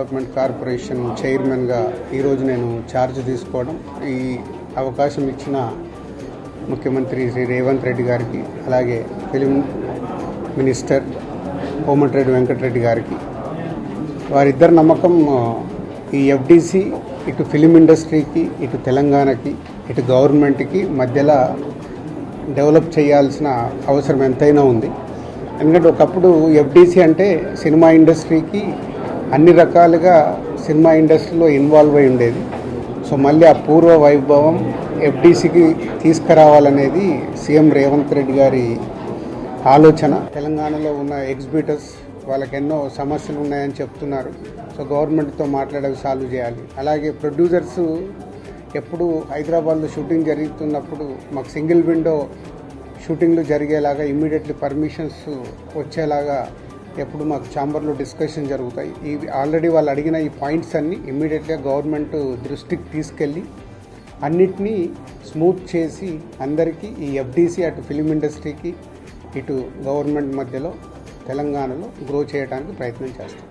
Development corporation చైర్మన్గా ఈరోజు నేను ఛార్జ్ తీసుకోవడం, ఈ అవకాశం ఇచ్చిన ముఖ్యమంత్రి శ్రీ రేవంత్ రెడ్డి గారికి, అలాగే ఫిలిం మినిస్టర్ కోమటిరెడ్డి వెంకటరెడ్డి గారికి, వారిద్దరి నమ్మకం ఈ ఎఫ్డిసి ఇటు ఫిలిం ఇండస్ట్రీకి, ఇటు తెలంగాణకి, ఇటు గవర్నమెంట్కి మధ్యలో డెవలప్ చేయాల్సిన అవసరం ఎంతైనా ఉంది. ఎందుకంటే ఒకప్పుడు ఎఫ్డిసి అంటే సినిమా ఇండస్ట్రీకి అన్ని రకాలుగా సినిమా ఇండస్ట్రీలో ఇన్వాల్వ్ అయి ఉండేది. సో మళ్ళీ ఆ పూర్వ వైభవం ఎఫ్డిసికి తీసుకురావాలనేది సీఎం రేవంత్ రెడ్డి గారి ఆలోచన. తెలంగాణలో ఉన్న ఎగ్జిబిటర్స్ వాళ్ళకి ఎన్నో సమస్యలు ఉన్నాయని చెప్తున్నారు. సో గవర్నమెంట్తో మాట్లాడేవి సాల్వ్ చేయాలి. అలాగే ప్రొడ్యూసర్స్ ఎప్పుడు హైదరాబాద్లో షూటింగ్ జరుగుతున్నప్పుడు మాకు సింగిల్ విండో షూటింగ్లు జరిగేలాగా ఇమ్మీడియట్లీ పర్మిషన్స్ వచ్చేలాగా ఎప్పుడు మాకు ఛాంబర్లో డిస్కషన్ జరుగుతాయి. ఇవి ఆల్రెడీ వాళ్ళు అడిగిన ఈ పాయింట్స్ అన్నీ ఇమ్మీడియట్గా గవర్నమెంట్ దృష్టికి తీసుకెళ్ళి అన్నిటినీ స్మూత్ చేసి అందరికీ ఈ ఎఫ్డిసి అటు ఫిలిం ఇండస్ట్రీకి ఇటు గవర్నమెంట్ మధ్యలో తెలంగాణలో గ్రో చేయడానికి ప్రయత్నం చేస్తాం.